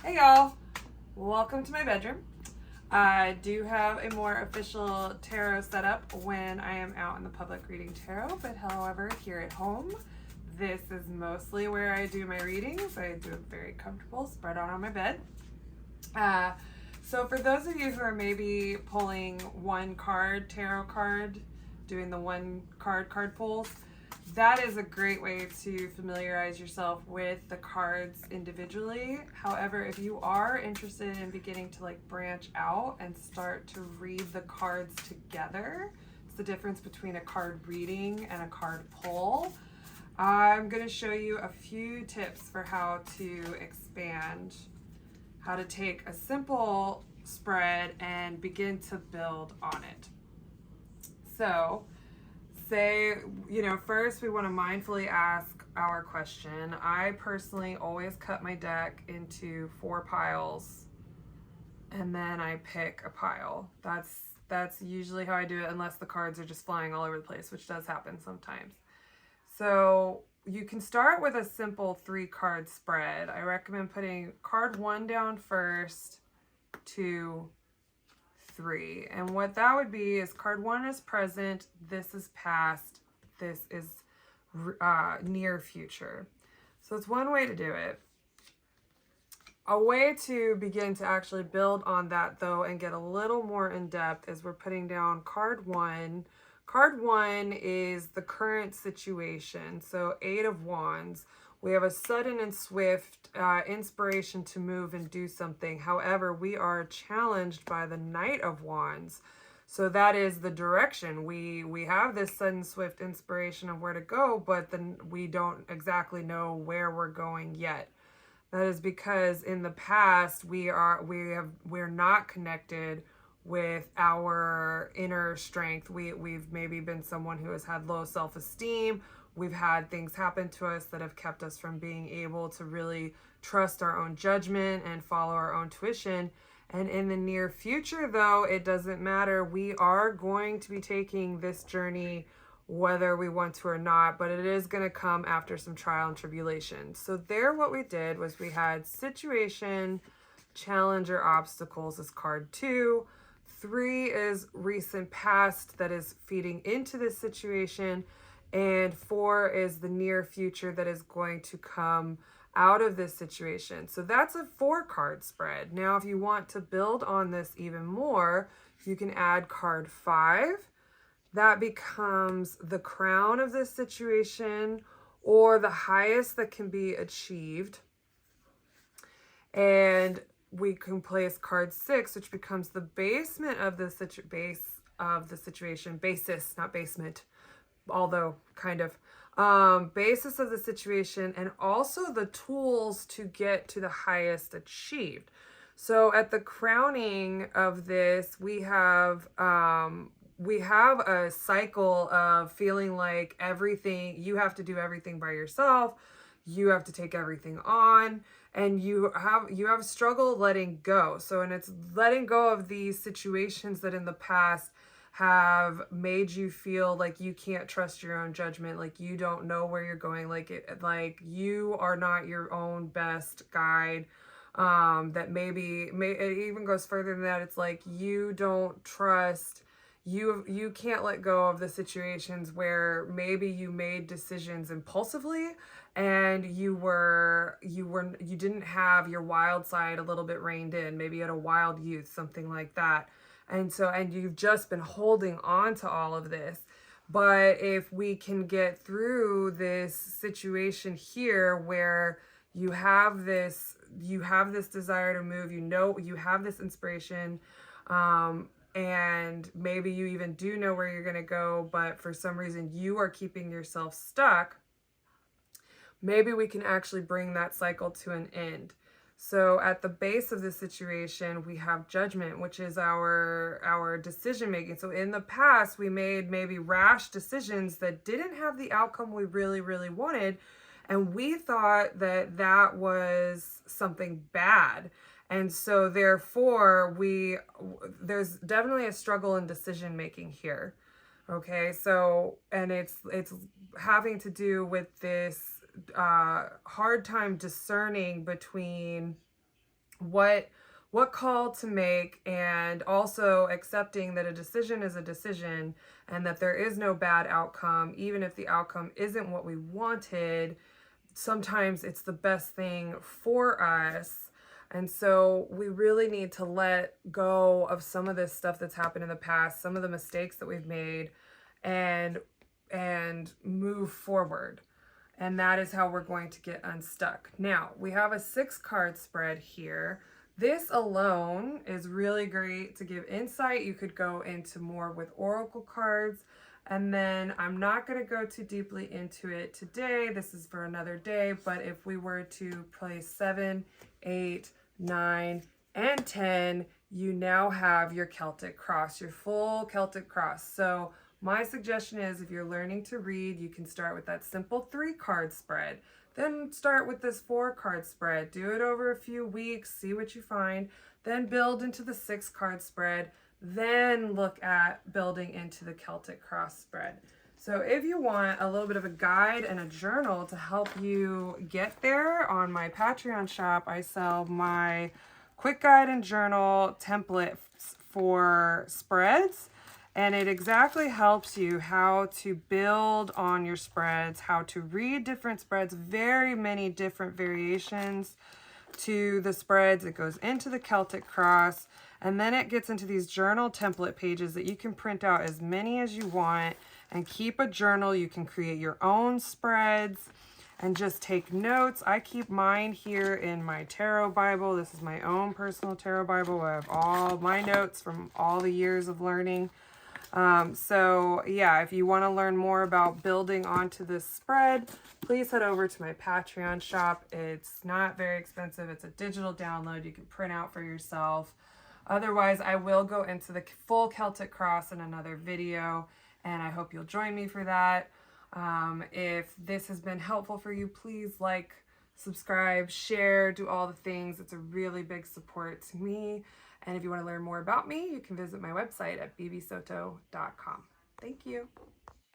Hey y'all, welcome to my bedroom. I do have a more official tarot setup when I am out in the public reading tarot, but however, here at home, this is mostly where I do my readings. I do it very comfortable, spread out on my bed. So for those of you who are maybe pulling one card, tarot card, doing the one card pulls, that is a great way to familiarize yourself with the cards individually. However, if you are interested in beginning to like branch out and start to read the cards together, it's the difference between a card reading and a card pull. I'm going to show you a few tips for how to expand, how to take a simple spread and begin to build on it. So, first we want to mindfully ask our question. I personally always cut my deck into 4 piles and then I pick a pile. That's usually how I do it, unless the cards are just flying all over the place, which does happen sometimes. So you can start with a simple 3-card spread. I recommend putting card 1 down first, 2, 3. And what that would be is card 1 is present, this is past, this is near future. So it's one way to do it. A way to begin to actually build on that though and get a little more in depth is we're putting down card 1. Card 1 is the current situation. So 8 of Wands. We have a sudden and swift inspiration to move and do something. However, we are challenged by the Knight of Wands. So that is the direction. We have this sudden swift inspiration of where to go, but then we don't exactly know where we're going yet. That is because in the past we're not connected with our inner strength. We've maybe been someone who has had low self-esteem. We've had things happen to us that have kept us from being able to really trust our own judgment and follow our own tuition. And in the near future, though, it doesn't matter. We are going to be taking this journey whether we want to or not, but it is going to come after some trial and tribulation. So there, what we did was we had situation, challenge, or obstacles is card 2. 3 is recent past that is feeding into this situation. And 4 is the near future that is going to come out of this situation. So that's a 4-card spread. Now, if you want to build on this even more, you can add card 5. That becomes the crown of this situation or the highest that can be achieved. And we can place card 6, which becomes the basement of the situation. Basis, not basement, although kind of. Basis of the situation, and also the tools to get to the highest achieved. So at the crowning of this, we have a cycle of feeling like everything, you have to do everything by yourself, you have to take everything on, and you have struggle letting go. So, and it's letting go of these situations that in the past have made you feel like you can't trust your own judgment, like you don't know where you're going, like you are not your own best guide. That it even goes further than that. It's like you don't trust. You can't let go of the situations where maybe you made decisions impulsively and you didn't have your wild side a little bit reined in. Maybe you had a wild youth, something like that. And you've just been holding on to all of this. But if we can get through this situation here where you have this desire to move, you have this inspiration, and maybe you even do know where you're going to go, but for some reason you are keeping yourself stuck, maybe we can actually bring that cycle to an end. So at the base of the situation, we have judgment, which is our decision making. So in the past, we made maybe rash decisions that didn't have the outcome we really, really wanted. And we thought that that was something bad. And so therefore, there's definitely a struggle in decision making here. Okay, so, and it's having to do with this hard time discerning between what call to make, and also accepting that a decision is a decision and that there is no bad outcome. Even if the outcome isn't what we wanted, sometimes it's the best thing for us. And so we really need to let go of some of this stuff that's happened in the past, some of the mistakes that we've made, and move forward. And that is how we're going to get unstuck. Now, we have a 6-card spread here. This alone is really great to give insight. You could go into more with oracle cards. And then I'm not going to go too deeply into it today. This is for another day. But if we were to play 7, 8, 9, and 10, you now have your Celtic cross, your full Celtic cross. So my suggestion is, if you're learning to read, you can start with that simple 3-card spread. Then start with this 4-card spread. Do it over a few weeks, see what you find. Then build into the 6-card spread. Then look at building into the Celtic cross spread. So if you want a little bit of a guide and a journal to help you get there, on my Patreon shop, I sell my quick guide and journal template for spreads. And it exactly helps you how to build on your spreads, how to read different spreads, very many different variations to the spreads. It goes into the Celtic cross, and then it gets into these journal template pages that you can print out as many as you want and keep a journal. You can create your own spreads and just take notes. I keep mine here in my tarot Bible. This is my own personal tarot Bible. I have all my notes from all the years of learning. So yeah, if you want to learn more about building onto this spread, please head over to my Patreon shop. It's not very expensive. It's a digital download you can print out for yourself. Otherwise, I will go into the full Celtic cross in another video, and I hope you'll join me for that. If this has been helpful for you, please like, subscribe, share, do all the things. It's a really big support to me. And if you want to learn more about me, you can visit my website at bbsoto.com. Thank you.